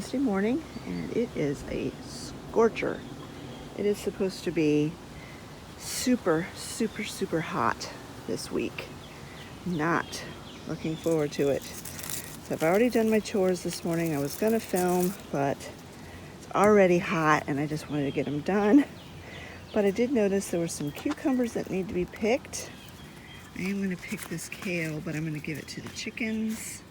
Wednesday morning, and it is a scorcher. It is supposed to be super, super, super hot this week. Not looking forward to it. So I've already done my chores this morning. I was gonna film, but it's already hot and I just wanted to get them done. But I did notice there were some cucumbers that need to be picked. I am gonna pick this kale, but I'm gonna give it to the chickens.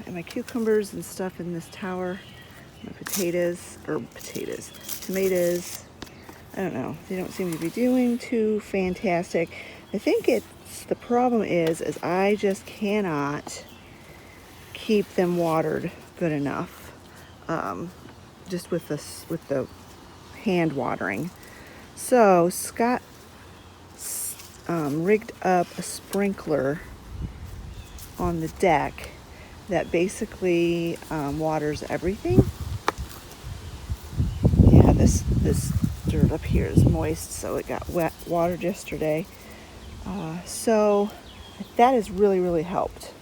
And my cucumbers and stuff in this tower, my tomatoes. I don't know, they don't seem to be doing too fantastic. I think the problem is I just cannot keep them watered good enough, just with the hand watering. So Scott rigged up a sprinkler on the deck that basically waters everything. Yeah, this dirt up here is moist, so it got watered yesterday. So that has really, really helped.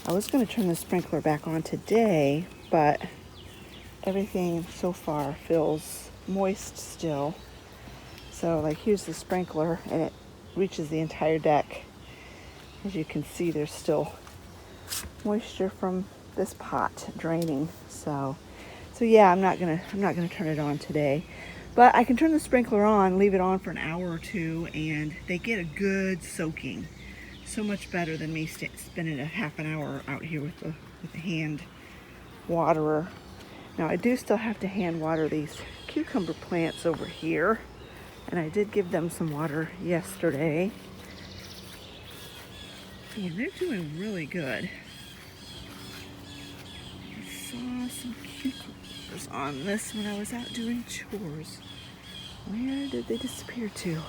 I was going to turn the sprinkler back on today, but everything so far feels moist still. So like here's the sprinkler and it reaches the entire deck. As you can see, there's still moisture from this pot draining. So yeah, I'm not gonna turn it on today. But I can turn the sprinkler on, leave it on for an hour or two, and they get a good soaking. So much better than me spending a half an hour out here with the hand waterer. Now I do still have to hand water these cucumber plants over here, and I did give them some water yesterday. And they're doing really good. I saw some cucumbers on this when I was out doing chores. Where did they disappear to?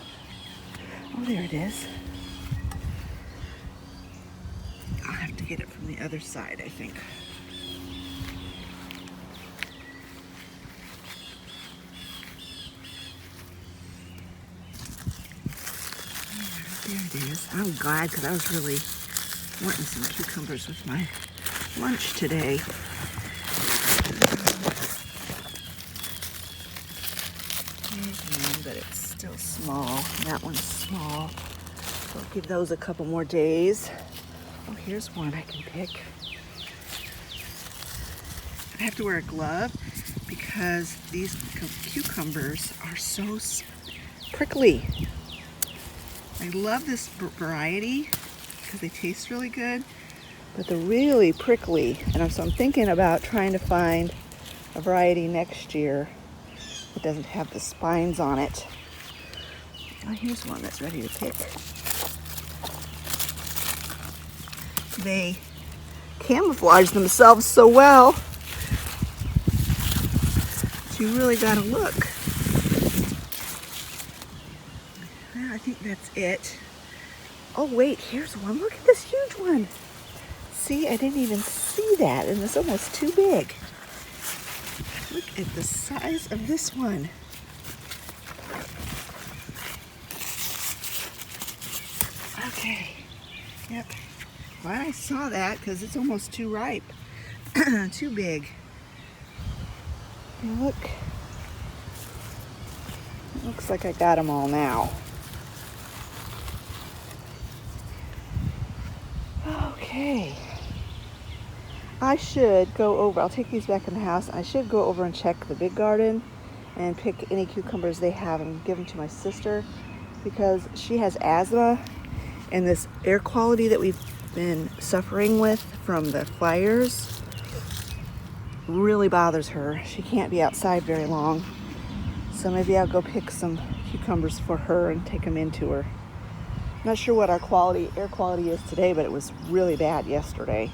Oh, there it is. I'll have to get it from the other side, I think. There it is. I'm glad because I was really wanting some cucumbers with my lunch today. There's one, but it's still small. That one's small. So I'll give those a couple more days. Oh, here's one I can pick. I have to wear a glove because these cucumbers are so prickly. I love this variety because they taste really good, but they're really prickly. And so I'm thinking about trying to find a variety next year that doesn't have the spines on it. Oh, here's one that's ready to pick. They camouflage themselves so well. You really gotta look. Well, I think that's it. Oh wait, here's one. Look at this huge one. See, I didn't even see that, and it's almost too big. Look at the size of this one. Okay, yep. Well, I saw that because it's almost too ripe. Too big. And look, it looks like I got them all now. Okay. I should go over, I'll take these back in the house. I should go over and check the big garden and pick any cucumbers they have and give them to my sister because she has asthma, and this air quality that we've been suffering with from the fires really bothers her. She can't be outside very long. So maybe I'll go pick some cucumbers for her and take them into her. Not sure what our air quality is today, but it was really bad yesterday.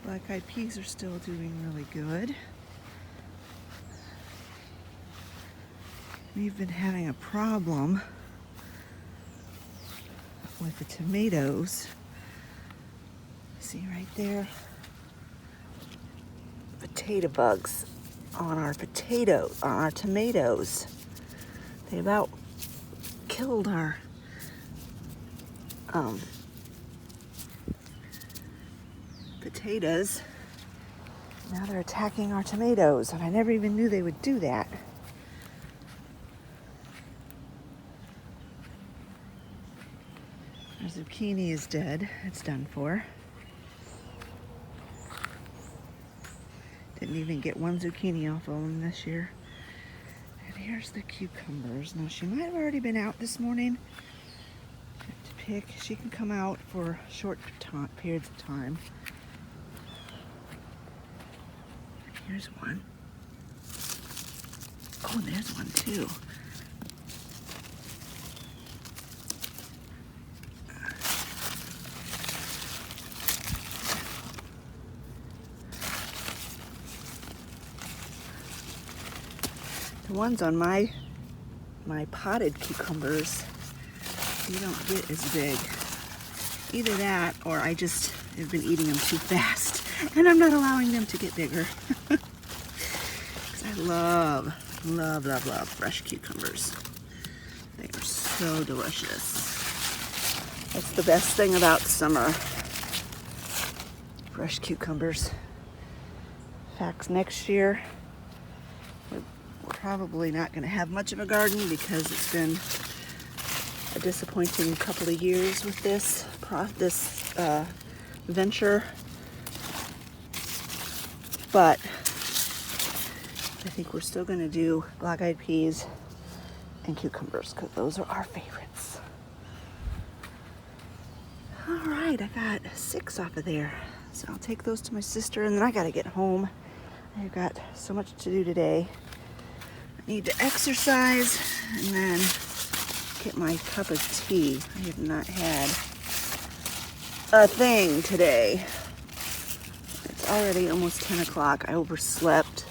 Black-eyed peas are still doing really good. We've been having a problem with the tomatoes. See right there? Potato bugs on our tomatoes. They about killed our potatoes. Now they're attacking our tomatoes, and I never even knew they would do that. Our zucchini is dead. It's done for. Didn't even get one zucchini off of them this year. And here's the cucumbers. Now she might have already been out this morning to pick. She can come out for short periods of time. Here's one. Oh, there's one too. The ones on my potted cucumbers, you don't get as big. Either that, or I just have been eating them too fast, and I'm not allowing them to get bigger. Because I love fresh cucumbers. They are so delicious. That's the best thing about summer. Fresh cucumbers. In fact, next year, we're probably not going to have much of a garden because it's been a disappointing couple of years with this venture. But I think we're still going to do black-eyed peas and cucumbers because those are our favorites. All right, I got 6 off of there. So I'll take those to my sister, and then I got to get home. I've got so much to do today. I need to exercise and then get my cup of tea. I have not had a thing today. It's already almost 10 o'clock. I overslept.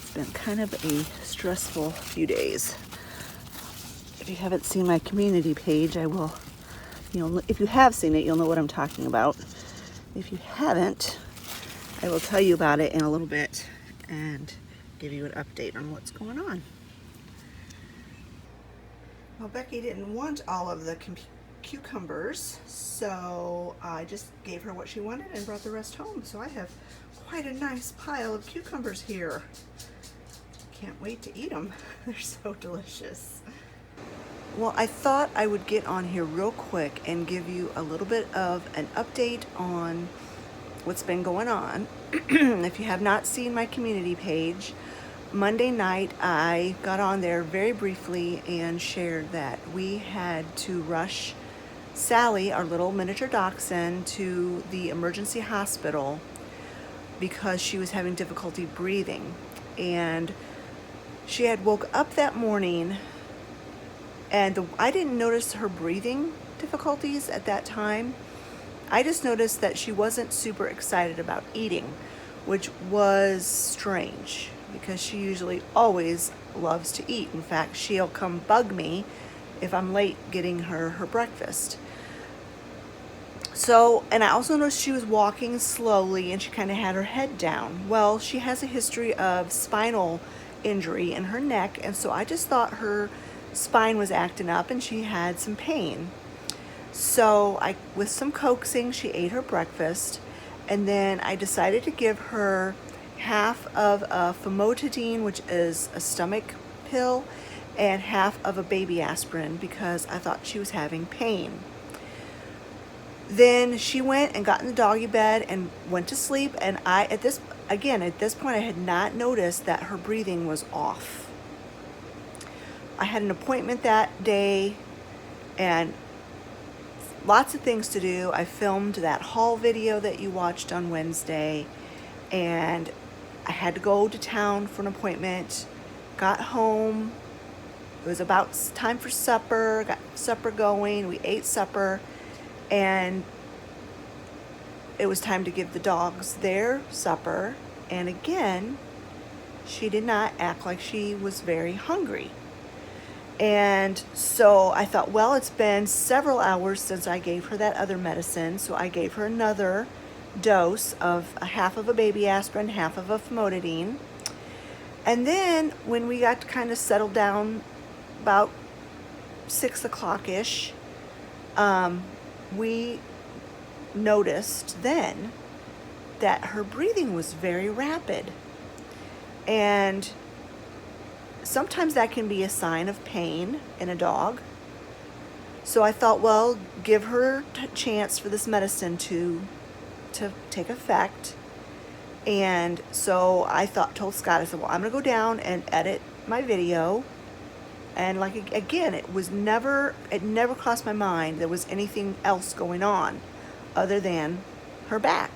It's been kind of a stressful few days. If you haven't seen my community page, I will, if you have seen it, you'll know what I'm talking about. If you haven't, I will tell you about it in a little bit and give you an update on what's going on. Well, Becky didn't want all of the cucumbers, so I just gave her what she wanted and brought the rest home. So I have quite a nice pile of cucumbers here. Can't wait to eat them. They're so delicious. Well, I thought I would get on here real quick and give you a little bit of an update on what's been going on. If you have not seen my community page, Monday night I got on there very briefly and shared that we had to rush Sally, our little miniature dachshund, to the emergency hospital because she was having difficulty breathing. And she had woke up that morning, and I didn't notice her breathing difficulties at that time. I just noticed that she wasn't super excited about eating, which was strange because she usually always loves to eat. In fact, she'll come bug me if I'm late getting her breakfast. So, and I also noticed she was walking slowly and she kind of had her head down. Well, she has a history of spinal injury in her neck, and so I just thought her spine was acting up and she had some pain. So with some coaxing, she ate her breakfast, and then I decided to give her half of a famotidine, which is a stomach pill, and half of a baby aspirin because I thought she was having pain. Then she went and got in the doggy bed and went to sleep, and at this point I had not noticed that her breathing was off. I had an appointment that day and lots of things to do. I filmed that haul video that you watched on Wednesday, and I had to go to town for an appointment. Got home. It was about time for supper. Got supper going. We ate supper, and it was time to give the dogs their supper. And again, she did not act like she was very hungry. And so I thought, well, it's been several hours since I gave her that other medicine. So I gave her another dose of a half of a baby aspirin, half of a famotidine. And then when we got to kind of settle down about 6 o'clock-ish, we noticed then that her breathing was very rapid. And sometimes that can be a sign of pain in a dog. So I thought, well, give her a chance for this medicine to take effect. And so I told Scott, I said, well, I'm going to go down and edit my video. And like, again, it never crossed my mind there was anything else going on other than her back.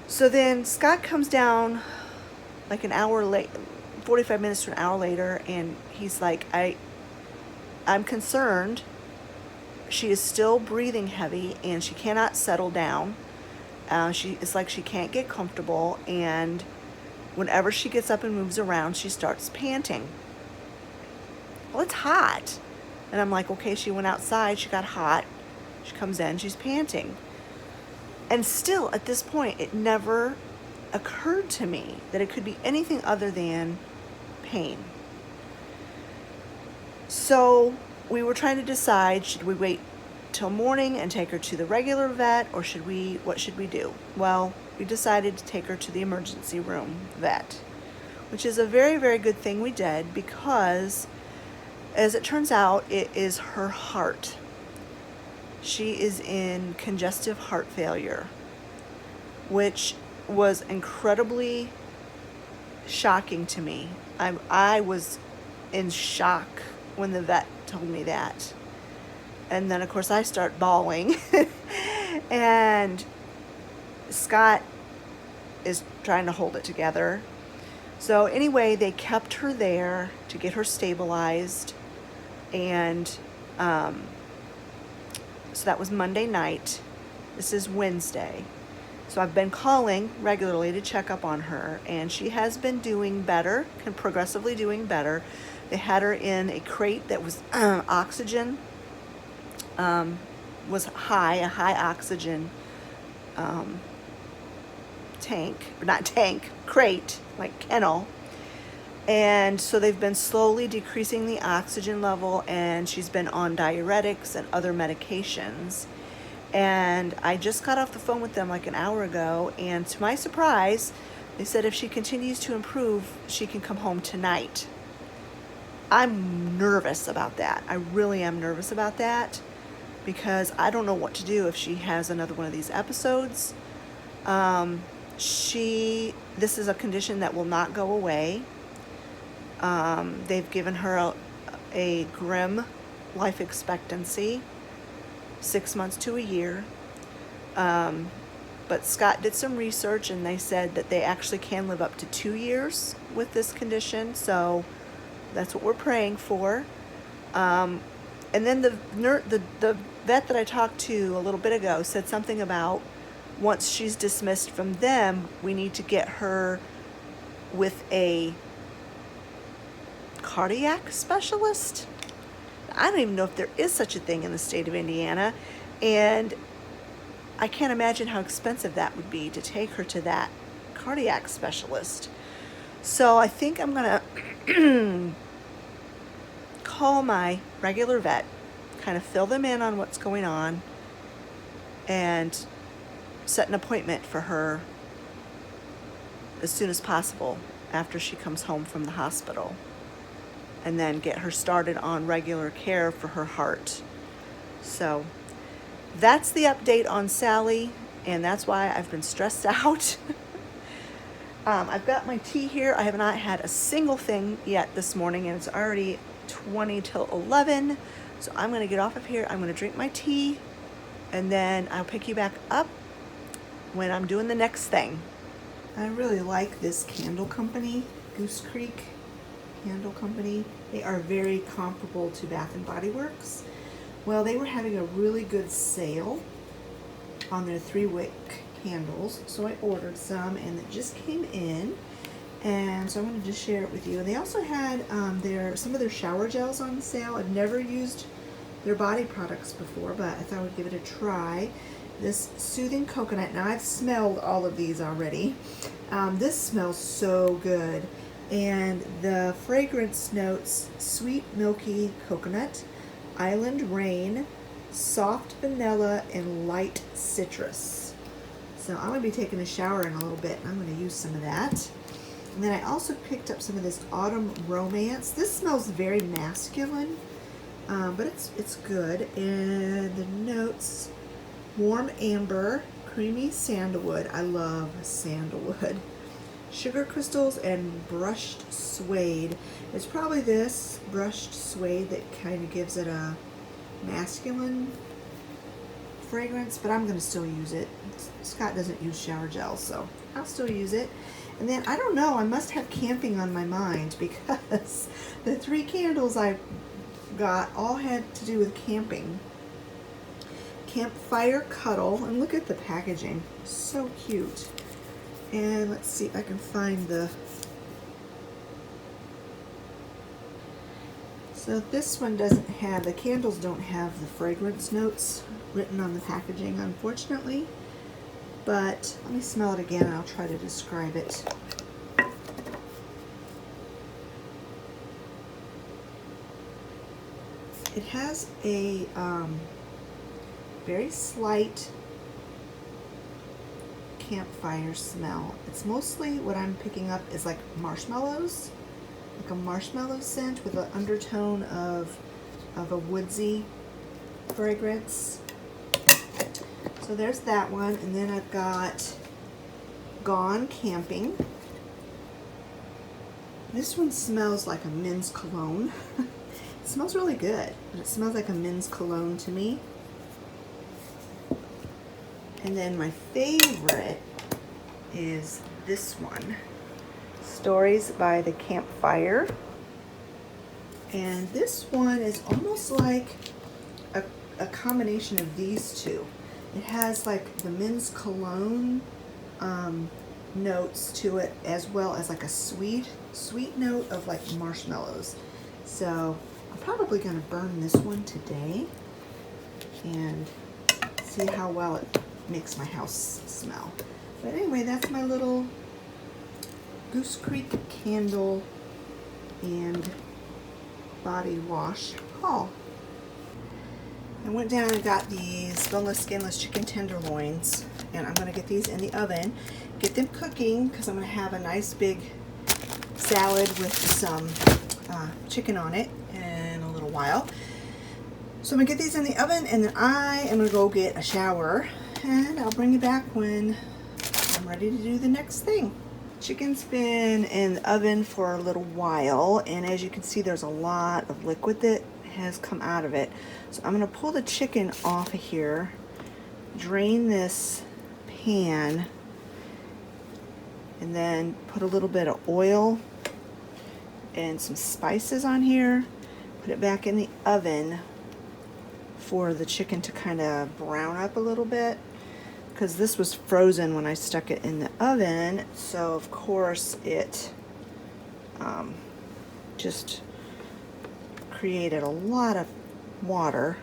So then Scott comes down like an hour late, 45 minutes to an hour later, and he's like, I'm concerned. She is still breathing heavy and she cannot settle down. It's like she can't get comfortable, and whenever she gets up and moves around, she starts panting. Well, it's hot. And I'm like, okay, she went outside, she got hot. She comes in, she's panting. And still, at this point, it never occurred to me that it could be anything other than pain. So we were trying to decide, should we wait till morning and take her to the regular vet, or what should we do? Well, we decided to take her to the emergency room vet, which is a very, very good thing we did, because as it turns out, it is her heart. She is in congestive heart failure, which was incredibly shocking to me. I was in shock when the vet told me that. And then, of course, I start bawling. And Scott is trying to hold it together. So anyway, they kept her there to get her stabilized. And so that was Monday night. This is Wednesday. So I've been calling regularly to check up on her, and she has been doing better, progressively doing better. They had her in a crate that was oxygen, was high, a high oxygen crate, like kennel. And so they've been slowly decreasing the oxygen level, and she's been on diuretics and other medications. And I just got off the phone with them like an hour ago, and to my surprise, they said if she continues to improve, she can come home tonight. I'm nervous about that. I really am nervous about that, because I don't know what to do if she has another one of these episodes. This is a condition that will not go away. They've given her a grim life expectancy, 6 months to a year. But Scott did some research, and they said that they actually can live up to 2 years with this condition. So that's what we're praying for. And then the vet that I talked to a little bit ago said something about once she's dismissed from them, we need to get her with a cardiac specialist. I don't even know if there is such a thing in the state of Indiana, and I can't imagine how expensive that would be to take her to that cardiac specialist. So I think I'm gonna call my regular vet, kind of fill them in on what's going on, and set an appointment for her as soon as possible after she comes home from the hospital, and then get her started on regular care for her heart. So that's the update on Sally, and that's why I've been stressed out. I've got my tea here. I have not had a single thing yet this morning, and it's already 20 till 11. So I'm going to get off of here. I'm going to drink my tea, and then I'll pick you back up when I'm doing the next thing. I really like this candle company, Goose Creek Candle Company. They are very comparable to Bath and Body Works. Well, they were having a really good sale on their 3-wick candles, so I ordered some, and it just came in, and so I wanted to share it with you. And they also had some of their shower gels on sale. I've never used their body products before, but I thought I would give it a try. This Soothing Coconut. Now, I've smelled all of these already. This smells so good. And the fragrance notes: sweet milky coconut, island rain, soft vanilla and light citrus. So I'm going to be taking a shower in a little bit. I'm going to use some of that. And then I also picked up some of this Autumn Romance. This smells very masculine, but it's good. And the notes, warm amber, creamy sandalwood. I love sandalwood. Sugar crystals and brushed suede. It's probably this brushed suede that kind of gives it a masculine fragrance, but I'm going to still use it. Scott doesn't use shower gel, so I'll still use it. And then, I don't know, I must have camping on my mind because the 3 candles I got all had to do with camping. Campfire Cuddle, and look at the packaging, so cute. And let's see if I can find the... So this one doesn't have, the candles don't have the fragrance notes written on the packaging, unfortunately. But let me smell it again and I'll try to describe it. It has a very slight campfire smell. It's mostly, what I'm picking up is like marshmallows, like a marshmallow scent with an undertone of a woodsy fragrance. So there's that one, and then I've got Gone Camping. This one smells like a men's cologne. It smells really good, but it smells like a men's cologne to me. And then my favorite is this one, Stories by the Campfire. And this one is almost like a combination of these two. It has like the men's cologne notes to it, as well as like a sweet note of like marshmallows. So I'm probably going to burn this one today and see how well it makes my house smell. But anyway, that's my little Goose Creek candle and body wash haul. I went down and got these boneless, skinless chicken tenderloins, and I'm going to get these in the oven, get them cooking, because I'm going to have a nice big salad with some chicken on it in a little while. So I'm going to get these in the oven, and then I am going to go get a shower, and I'll bring you back when I'm ready to do the next thing. Chicken's been in the oven for a little while, and as you can see, there's a lot of liquid that has come out of it. So I'm going to pull the chicken off of here, drain this pan, and then put a little bit of oil and some spices on here, put it back in the oven for the chicken to kind of brown up a little bit, because this was frozen when I stuck it in the oven, so of course it just created a lot of water.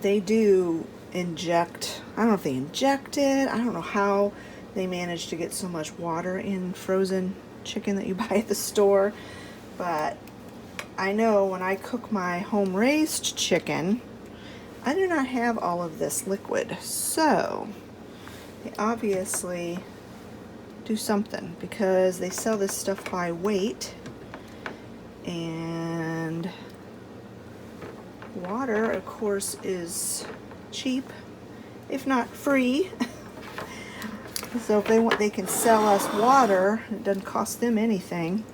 They do inject, I don't know if they inject it, I don't know how they manage to get so much water in frozen chicken that you buy at the store, but I know when I cook my home-raised chicken, I do not have all of this liquid, so they obviously do something, because they sell this stuff by weight, and water, of course, is cheap, if not free. So if they want, they can sell us water. It doesn't cost them anything.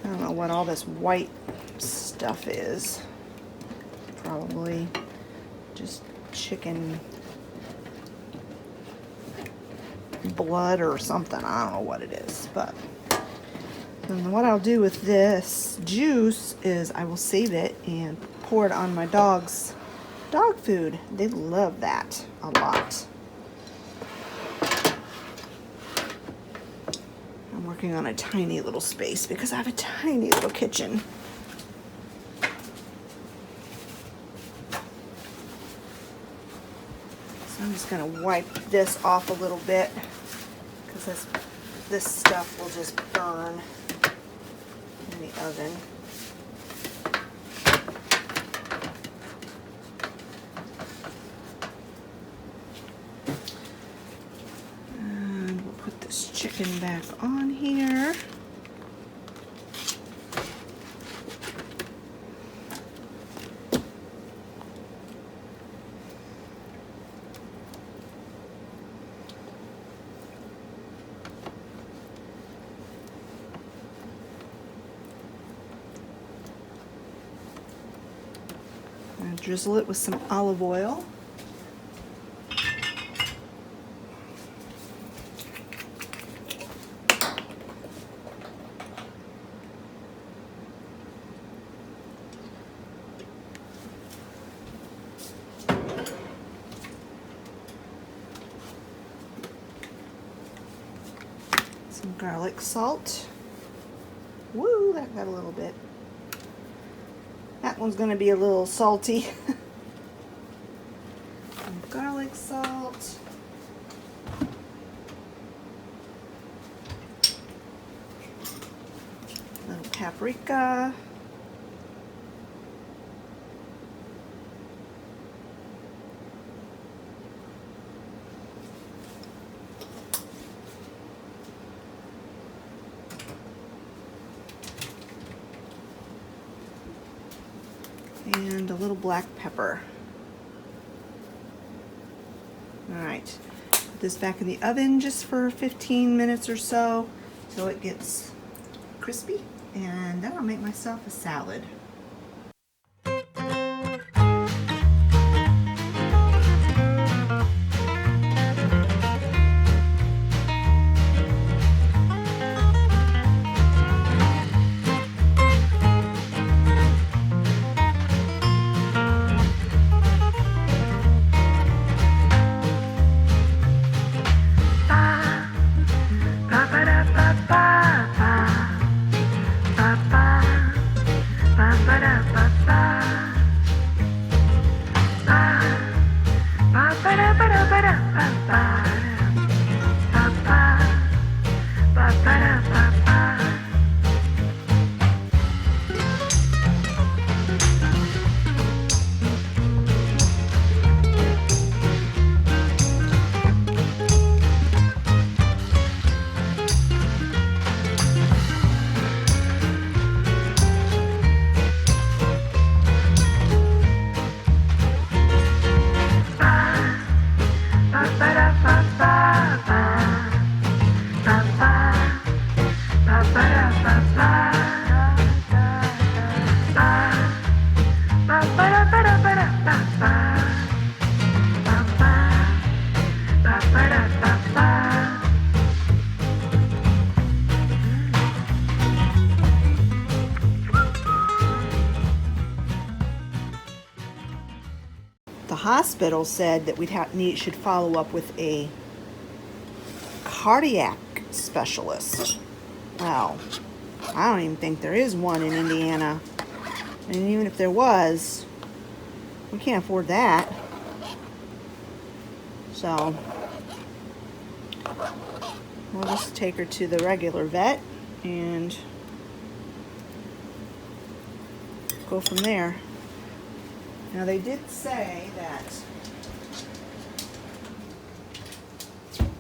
I don't know what all this white stuff is. Probably just chicken blood or something. I don't know what it is, but and what I'll do with this juice is I will save it and pour it on my dog's dog food. They love that a lot. I'm working on a tiny little space because I have a tiny little kitchen. So I'm just going to wipe this off a little bit, because this stuff will just burn in the oven. chicken back on here. And drizzle it with some olive oil. Some garlic salt. Woo, that got a little bit. That one's going to be a little salty. Some garlic salt. A little paprika. And a little black pepper. All right, put this back in the oven just for 15 minutes or so till it gets crispy, and then I'll make myself a salad. The hospital said that should follow up with a cardiac specialist. Well, I don't even think there is one in Indiana. And even if there was, we can't afford that. So we'll just take her to the regular vet and go from there. Now they did say that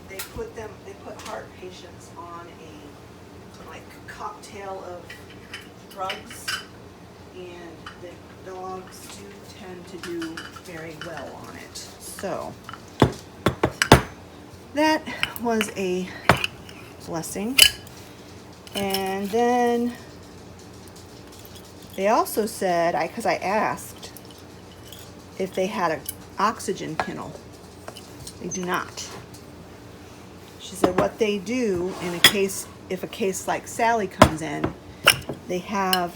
they put heart patients on a cocktail of drugs, and the dogs do tend to do very well on it. So that was a blessing. And then they also said, because I asked if they had an oxygen kennel. They do not. She said what they do if a case like Sally comes in, they have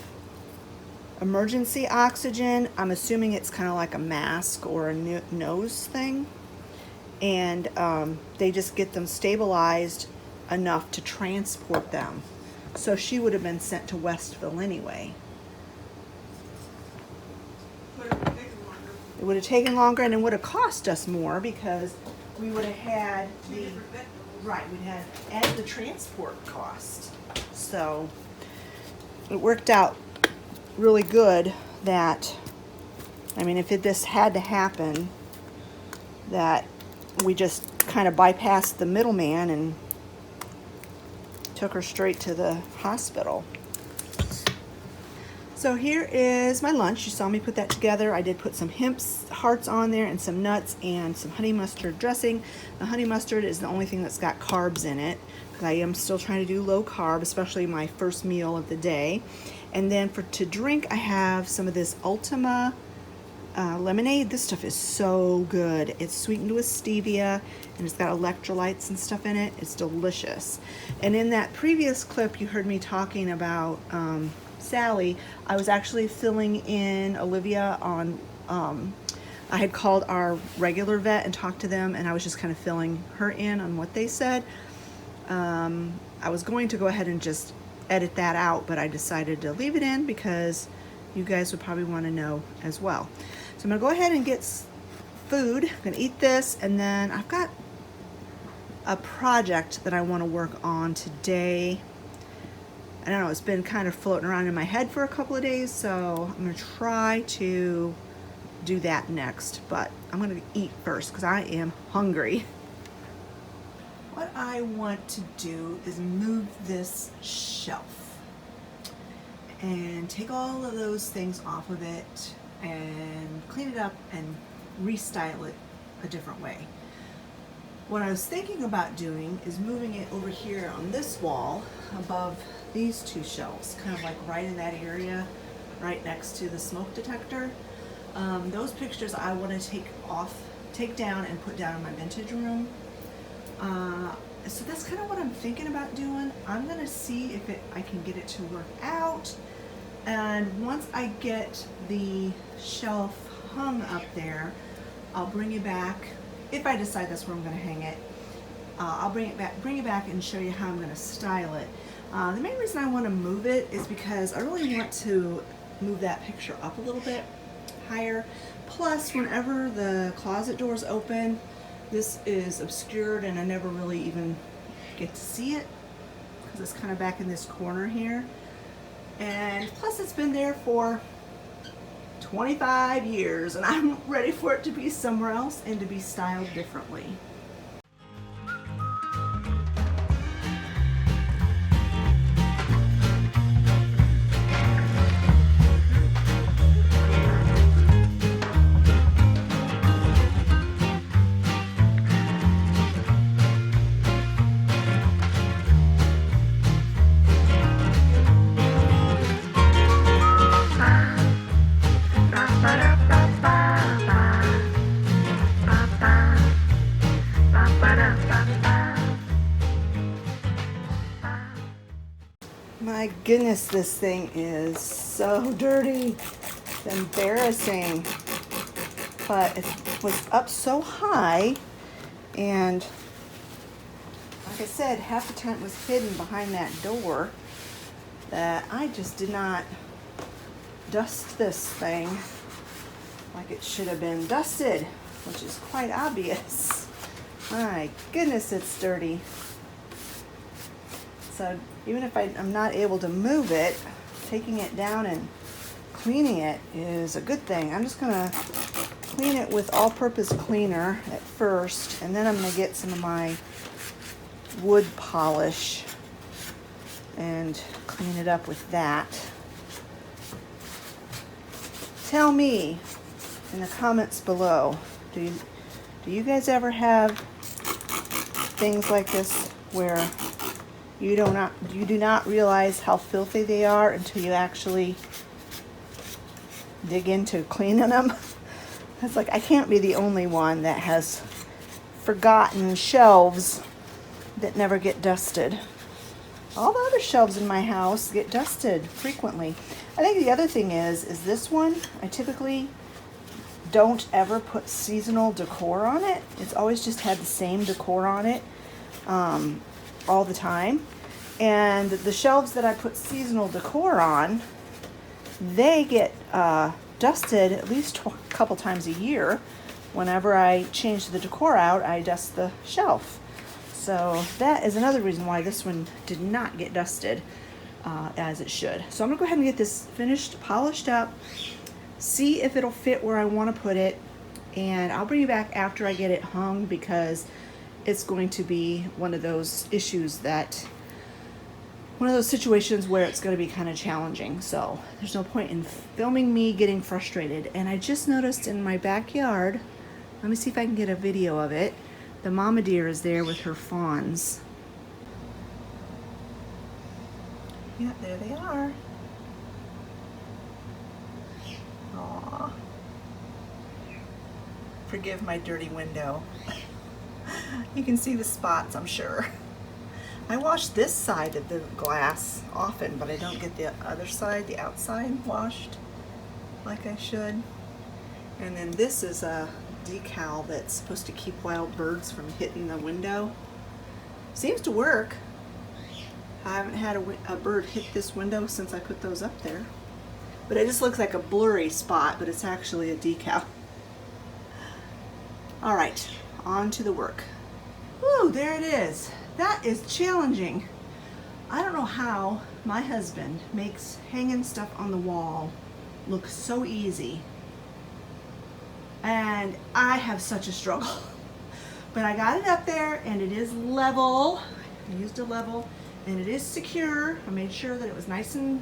emergency oxygen. I'm assuming it's kind of like a mask or a nose thing. And they just get them stabilized enough to transport them. So she would have been sent to Westville anyway. It would have taken longer, and it would have cost us more because we would have had we'd have added the transport cost. So it worked out really good that, if this had to happen, that we just kind of bypassed the middleman and took her straight to the hospital. So here is my lunch. You saw me put that together. I did put some hemp hearts on there and some nuts and some honey mustard dressing. The honey mustard is the only thing that's got carbs in it, because I am still trying to do low carb, especially my first meal of the day. And then to drink, I have some of this Ultima lemonade. This stuff is so good. It's sweetened with stevia and it's got electrolytes and stuff in it. It's delicious. And in that previous clip, you heard me talking about Sally. I was actually filling in Olivia on, I had called our regular vet and talked to them, and I was just kind of filling her in on what they said. I was going to go ahead and just edit that out, but I decided to leave it in because you guys would probably want to know as well. So I'm gonna go ahead and get food. I'm gonna eat this, and then I've got a project that I want to work on today. I don't know, it's been kind of floating around in my head for a couple of days, so I'm gonna try to do that next, but I'm gonna eat first because I am hungry. What I want to do is move this shelf and take all of those things off of it and clean it up and restyle it a different way. What I was thinking about doing is moving it over here on this wall above these two shelves, kind of like right in that area, right next to the smoke detector. Those pictures I want to take down and put down in my vintage room. So that's kind of what I'm thinking about doing. I'm gonna see if I can get it to work out. And once I get the shelf hung up there, I'll bring it back. If I decide that's where I'm gonna hang it, I'll bring it back and show you how I'm gonna style it. The main reason I want to move it is because I really want to move that picture up a little bit higher. Plus, whenever the closet doors open, this is obscured and I never really even get to see it because it's kind of back in this corner here. And plus, it's been there for 25 years and I'm ready for it to be somewhere else and to be styled differently. My goodness, this thing is so dirty. It's embarrassing. But it was up so high, and like I said, half the time it was hidden behind that door that I just did not dust this thing like it should have been dusted, which is quite obvious. My goodness, it's dirty. So even if I'm not able to move it, taking it down and cleaning it is a good thing. I'm just gonna clean it with all-purpose cleaner at first, and then I'm gonna get some of my wood polish and clean it up with that. Tell me in the comments below, do you guys ever have things like this where you do not realize how filthy they are until you actually dig into cleaning them? It's like I can't be the only one that has forgotten shelves that never get dusted. All the other shelves in my house get dusted frequently. I think the other thing is this one, I typically don't ever put seasonal decor on it. It's always just had the same decor on it all the time. And the shelves that I put seasonal decor on, they get dusted at least a couple times a year. Whenever I change the decor out, I dust the shelf. So that is another reason why this one did not get dusted as it should. So I'm gonna go ahead and get this finished, polished up, see if it'll fit where I want to put it, and I'll bring you back after I get it hung, because it's going to be one of those issues that one of those situations where it's going to be kind of challenging. So there's no point in filming me getting frustrated. And I just noticed in my backyard, let me see if I can get a video of it. The mama deer is there with her fawns. Yeah, there they are. Aww. Forgive my dirty window. You can see the spots, I'm sure. I wash this side of the glass often, but I don't get the other side, the outside, washed like I should. And then this is a decal that's supposed to keep wild birds from hitting the window. Seems to work. I haven't had a bird hit this window since I put those up there. But it just looks like a blurry spot, but it's actually a decal. All right, on to the work. Woo, there it is. That is challenging. I don't know how my husband makes hanging stuff on the wall look so easy. And I have such a struggle. But I got it up there and it is level. I used a level and it is secure. I made sure that it was nice and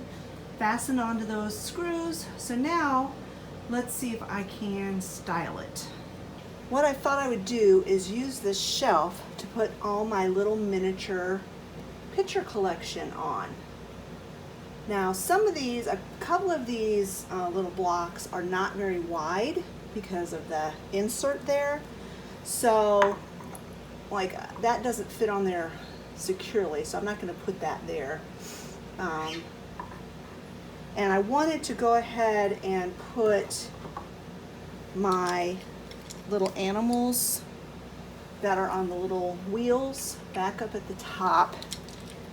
fastened onto those screws. So now let's see if I can style it. What I thought I would do is use this shelf to put all my little miniature picture collection on. Now some of these, a couple of these little blocks are not very wide because of the insert there. So like that doesn't fit on there securely, so I'm not going to put that there. And I wanted to go ahead and put my little animals that are on the little wheels back up at the top,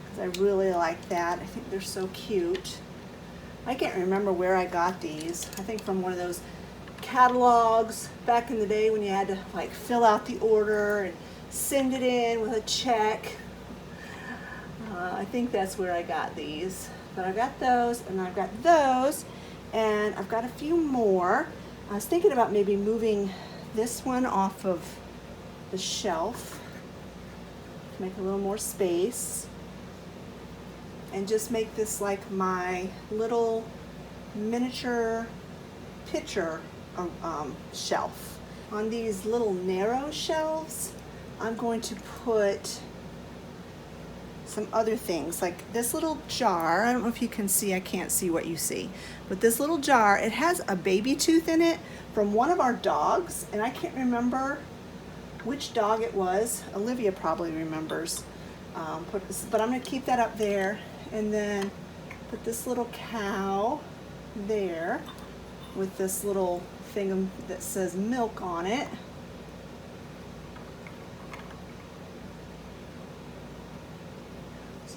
because I really like that. I think they're so cute. I can't remember where I got these. I think from one of those catalogs back in the day when you had to like fill out the order and send it in with a check. I think that's where I got these. But I've got those, and I've got those, and I've got a few more. I was thinking about maybe moving this one off of the shelf to make a little more space, and just make this like my little miniature picture shelf. On these little narrow shelves, I'm going to put some other things, like this little jar. I don't know if you can see, I can't see what you see, but this little jar, it has a baby tooth in it from one of our dogs, and I can't remember which dog it was. Olivia probably remembers. But I'm gonna keep that up there, and then put this little cow there with this little thing that says milk on it.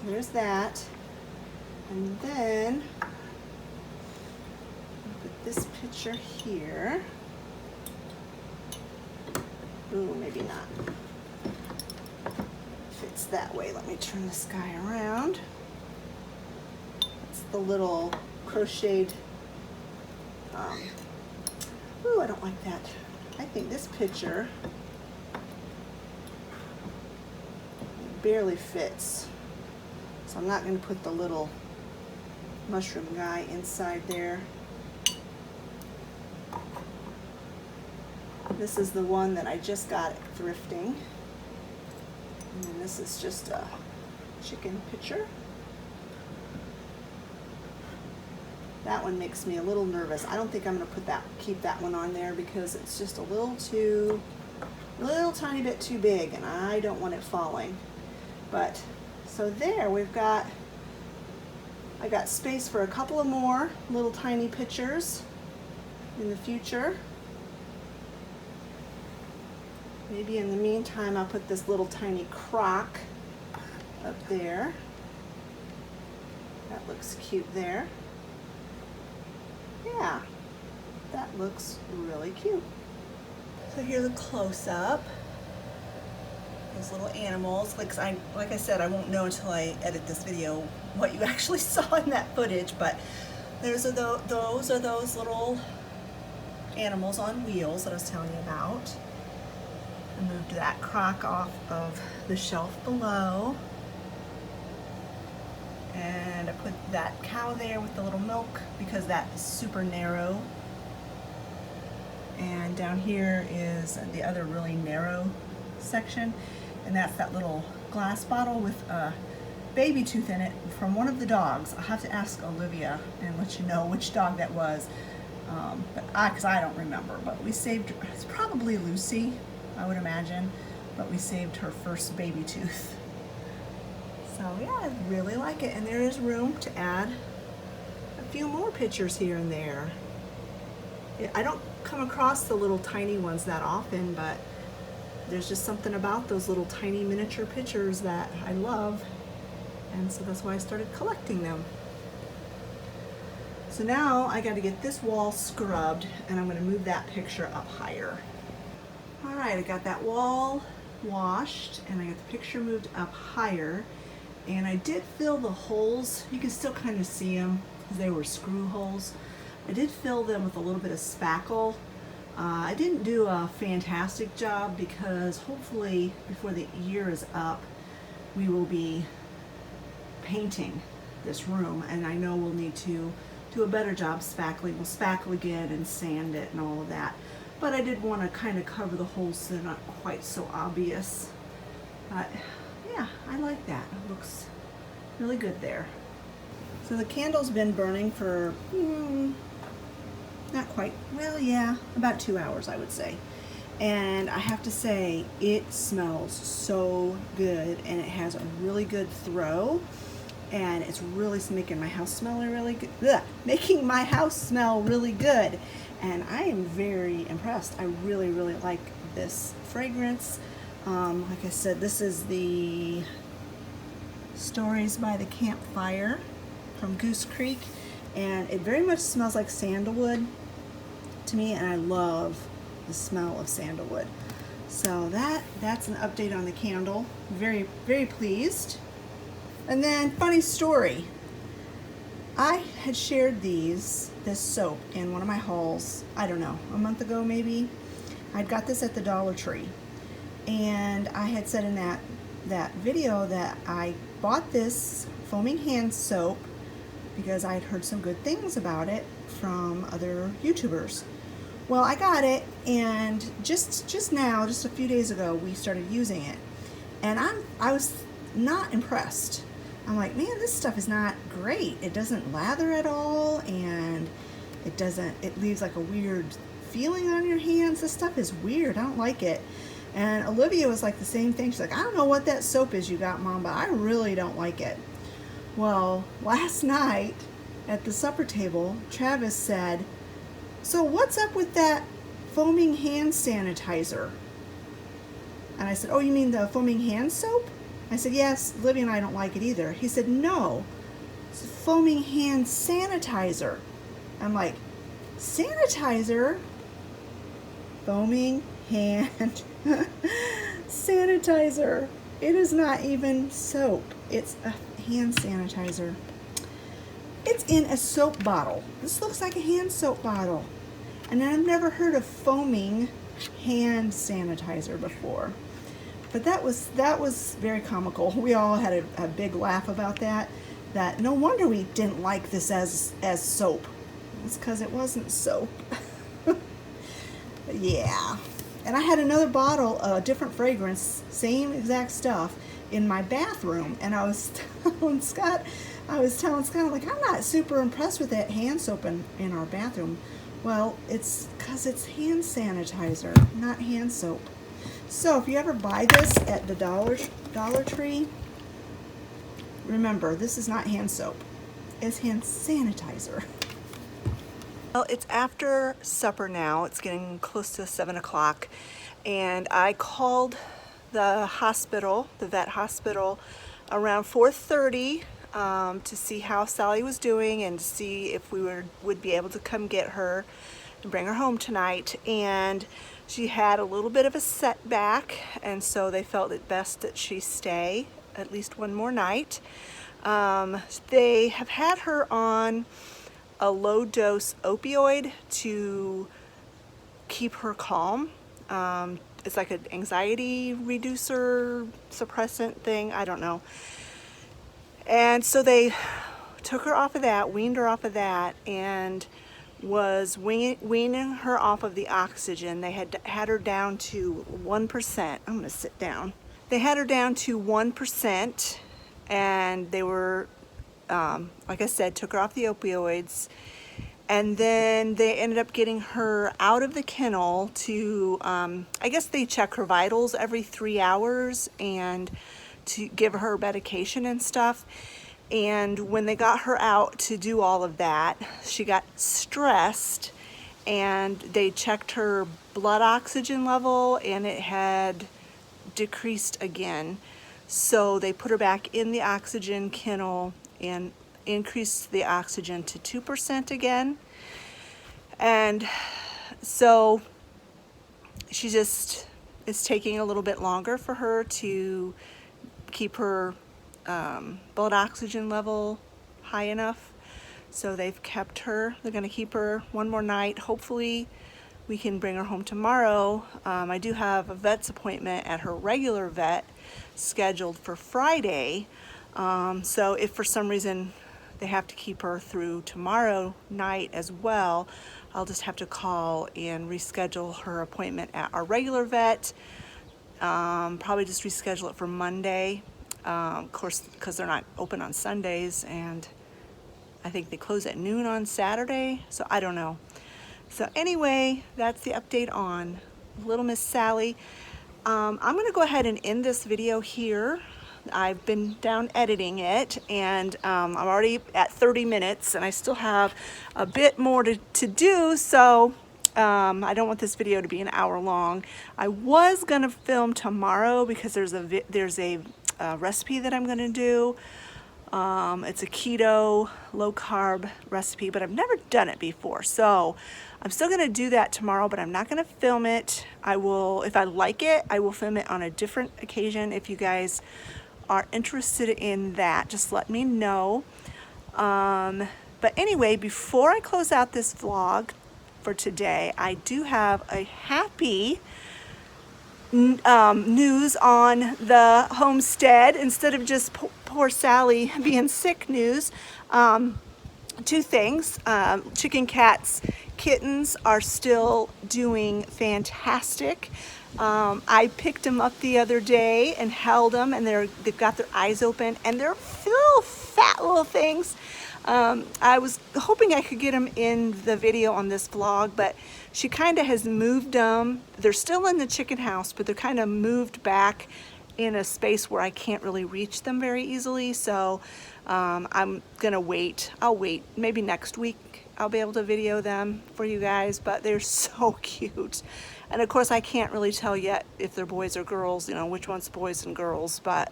There's that, and then I'll put this picture here. Ooh, maybe not. Fits that way. Let me turn this guy around. It's the little crocheted. Ooh, I don't like that. I think this picture barely fits. So I'm not going to put the little mushroom guy inside there. This is the one that I just got at thrifting. And then this is just a chicken picture. That one makes me a little nervous. I don't think I'm going to keep that one on there because it's just a little tiny bit too big, and I don't want it falling. But so there, I got space for a couple of more little tiny pictures in the future. Maybe in the meantime, I'll put this little tiny crock up there. That looks cute there. Yeah, that looks really cute. So here's a close-up. Those little animals. Like I said, I won't know until I edit this video what you actually saw in that footage, but those are those little animals on wheels that I was telling you about. I moved that crock off of the shelf below. And I put that cow there with the little milk because that is super narrow. And down here is the other really narrow section, and that's that little glass bottle with a baby tooth in it from one of the dogs. I'll have to ask Olivia and let you know which dog that was, because I don't remember. But we saved, it's probably Lucy, I would imagine, but we saved her first baby tooth. So yeah, I really like it, and there is room to add a few more pictures here and there. I don't come across the little tiny ones that often, but there's just something about those little tiny miniature pictures that I love, and so that's why I started collecting them. So now I got to get this wall scrubbed, and I'm going to move that picture up higher. All right, I got that wall washed, and I got the picture moved up higher, and I did fill the holes. You can still kind of see them because they were screw holes. I did fill them with a little bit of spackle. I didn't do a fantastic job because hopefully before the year is up, we will be painting this room, and I know we'll need to do a better job spackling. We'll spackle again and sand it and all of that. But I did want to kind of cover the holes so they're not quite so obvious. But yeah, I like that. It looks really good there. So the candle's been burning for not quite, well, yeah, about 2 hours, I would say. And I have to say, it smells so good, and it has a really good throw, and it's really making my house smell really good. Making my house smell really good, and I am very impressed. I really, really like this fragrance. Like I said, this is the Stories by the Campfire from Goose Creek, and it very much smells like sandalwood to me, and I love the smell of sandalwood. So that's an update on the candle. Very, very pleased. And then, funny story, I had shared this soap in one of my hauls, I don't know, a month ago maybe. I'd got this at the Dollar Tree, and I had said in that video that I bought this foaming hand soap because I had heard some good things about it from other YouTubers. Well, I got it, and just now, just a few days ago, we started using it, and I was not impressed. I'm like, man, this stuff is not great. It doesn't lather at all, and it leaves like a weird feeling on your hands. This stuff is weird. I don't like it. And Olivia was like the same thing. She's like, I don't know what that soap is you got, Mom, but I really don't like it. Well, last night at the supper table, Travis said, so what's up with that foaming hand sanitizer? And I said, oh, you mean the foaming hand soap? I said, yes, Olivia and I don't like it either. He said, no, it's foaming hand sanitizer. I'm like, sanitizer? Foaming hand sanitizer. It is not even soap. It's a hand sanitizer. It's in a soap bottle. This looks like a hand soap bottle. And I've never heard of foaming hand sanitizer before. But that was very comical. We all had a big laugh about that. That no wonder we didn't like this as soap. It's because it wasn't soap. Yeah. And I had another bottle, a different fragrance, same exact stuff, in my bathroom. And I was telling Scott, I'm like, I'm not super impressed with that hand soap in our bathroom. Well, it's because it's hand sanitizer, not hand soap. So if you ever buy this at the Dollar Tree, remember, this is not hand soap. It's hand sanitizer. Well, it's after supper now. It's getting close to 7 o'clock. And I called the hospital, the vet hospital, around 4:30 to see how Sally was doing and to see if we would be able to come get her and bring her home tonight. And she had a little bit of a setback, and so they felt it best that she stay at least one more night. They have had her on a low-dose opioid to keep her calm. It's like an anxiety reducer, suppressant thing, I don't know. And so they took her off of that, weaned her off of that, and was weaning her off of the oxygen. They had her down to 1%. I'm gonna sit down. They had her down to 1%, and they were, like I said, took her off the opioids. And then they ended up getting her out of the kennel to, I guess they check her vitals every 3 hours and to give her medication and stuff. And when they got her out to do all of that, she got stressed, and they checked her blood oxygen level and it had decreased again. So they put her back in the oxygen kennel and increased the oxygen to 2% again. And so she just, it's taking a little bit longer for her to keep her blood oxygen level high enough. So they've kept her. They're going to keep her one more night. Hopefully we can bring her home tomorrow. I do have a vet's appointment at her regular vet scheduled for Friday. So if for some reason they have to keep her through tomorrow night as well, I'll just have to call and reschedule her appointment at our regular vet. Probably just reschedule it for Monday. Of course, because they're not open on Sundays, and I think they close at noon on Saturday, so I don't know. So anyway, that's the update on Little Miss Sally. I'm going to go ahead and end this video here. I've been down editing it, and I'm already at 30 minutes, and I still have a bit more to do, so I don't want this video to be an hour long. I was going to film tomorrow because there's a recipe that I'm going to do. It's a keto, low-carb recipe, but I've never done it before, so I'm still going to do that tomorrow, but I'm not going to film it. I will, if I like it, I will film it on a different occasion. If you guys are interested in that, just let me know. But anyway, before I close out this vlog for today, I do have a happy news on the homestead instead of just poor Sally being sick news. Two things. Chicken, cats, kittens are still doing fantastic. I picked them up the other day and held them, and they've got their eyes open, and they're little fat little things. I was hoping I could get them in the video on this vlog, but she kind of has moved them. They're still in the chicken house, but they're kind of moved back in a space where I can't really reach them very easily. So I'm gonna wait. I'll wait. Maybe next week I'll be able to video them for you guys, but they're so cute. And of course I can't really tell yet if they're boys or girls, you know, which one's boys and girls, but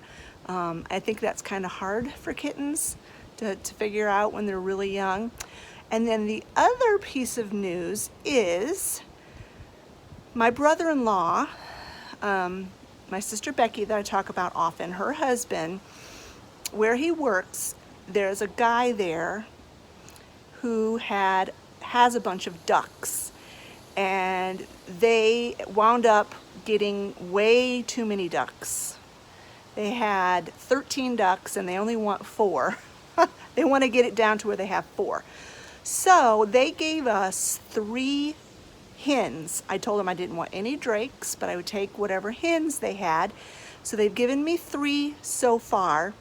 I think that's kind of hard for kittens to figure out when they're really young. And then the other piece of news is my brother-in-law, my sister Becky that I talk about often, her husband, where he works, there's a guy there who has a bunch of ducks, and they wound up getting way too many ducks. They had 13 ducks and they only want 4. They want to get it down to where they have 4. So they gave us 3 hens. I told them I didn't want any drakes, but I would take whatever hens they had. So they've given me 3 so far.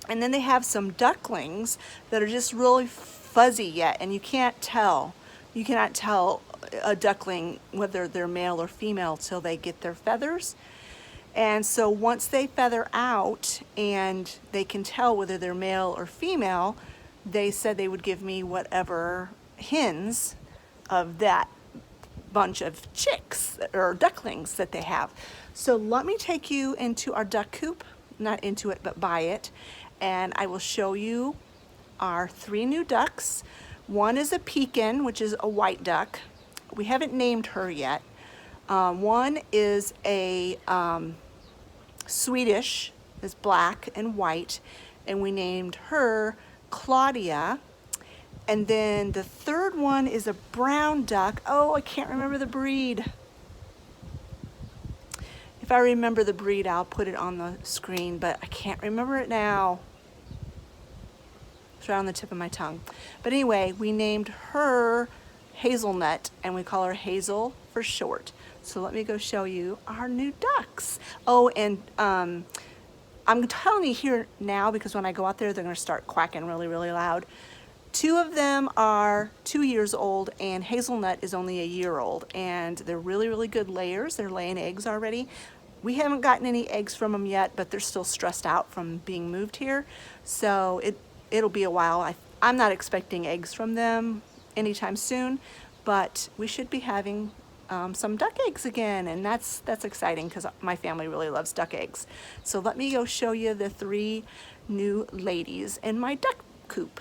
And then they have some ducklings that are just really fuzzy yet, and you can't tell. You cannot tell a duckling whether they're male or female till they get their feathers. And so once they feather out and they can tell whether they're male or female, they said they would give me whatever hens of that bunch of chicks or ducklings that they have. So let me take you into our duck coop, not into it, but by it, and I will show you our 3 new ducks. One is a pekin, which is a white duck. We haven't named her yet. One is a Swedish, is black and white, and we named her Claudia. And then the third one is a brown duck. Oh, I can't remember the breed. If I remember the breed, I'll put it on the screen, but I can't remember it now. It's right on the tip of my tongue. But anyway, we named her Hazelnut, and we call her Hazel for short. So let me go show you our new ducks. Oh, and I'm telling you here now because when I go out there, they're gonna start quacking really, really loud. 2 of them are 2 years old, and Hazelnut is only a year old, and they're really, really good layers. They're laying eggs already. We haven't gotten any eggs from them yet, but they're still stressed out from being moved here. So it'll be a while. I'm not expecting eggs from them anytime soon, but we should be having some duck eggs again, and that's exciting because my family really loves duck eggs. So let me go show you the 3 new ladies in my duck coop.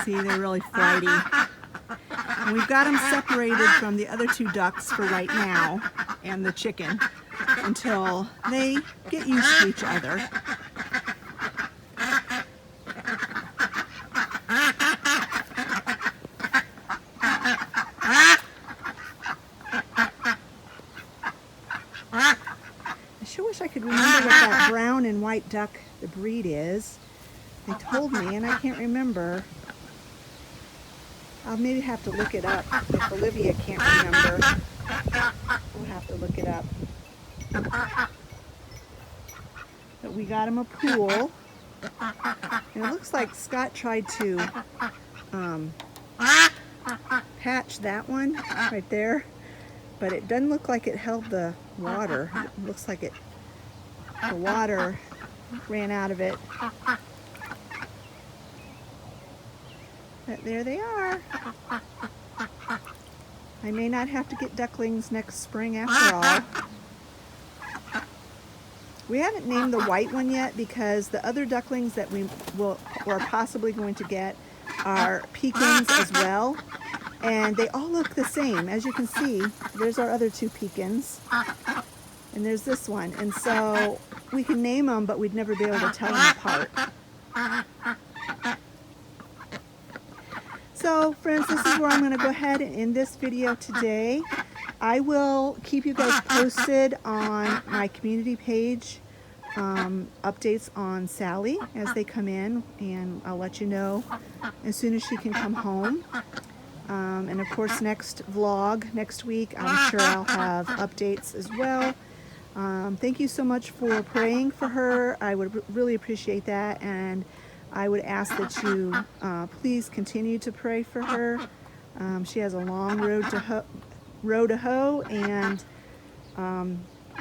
See, they're really flighty. And we've got them separated from the other 2 ducks for right now, and the chicken, until they get used to each other. I sure wish I could remember what that brown and white duck, the breed is. They told me, and I can't remember. I'll maybe have to look it up. If Olivia can't remember, we'll have to look it up. But we got him a pool. And it looks like Scott tried to patch that one right there. But it doesn't look like it held the water. It looks like the water ran out of it. But there they are. I may not have to get ducklings next spring after all. We haven't named the white one yet because the other ducklings that we are possibly going to get are pecans as well. And they all look the same. As you can see, there's our other 2 pecans. And there's this one. And so we can name them, but we'd never be able to tell them apart. So friends, this is where I'm going to go ahead and end this video today. I will keep you guys posted on my community page, updates on Sally as they come in, and I'll let you know as soon as she can come home. And of course, next vlog next week, I'm sure I'll have updates as well. Thank you so much for praying for her. I would really appreciate that, and I would ask that you please continue to pray for her. She has a long road to hoe, and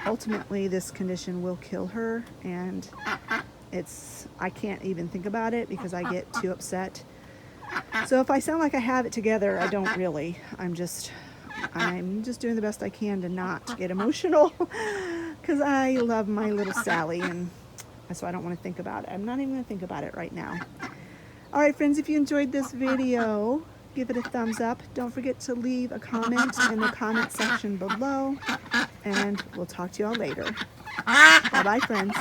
ultimately this condition will kill her, and I can't even think about it because I get too upset. So if I sound like I have it together, I don't really. I'm just doing the best I can to not get emotional because I love my little Sally, and so I don't want to think about it. I'm not even going to think about it right now. All right, friends, if you enjoyed this video, give it a thumbs up. Don't forget to leave a comment in the comment section below, and we'll talk to you all later. Bye-bye, friends.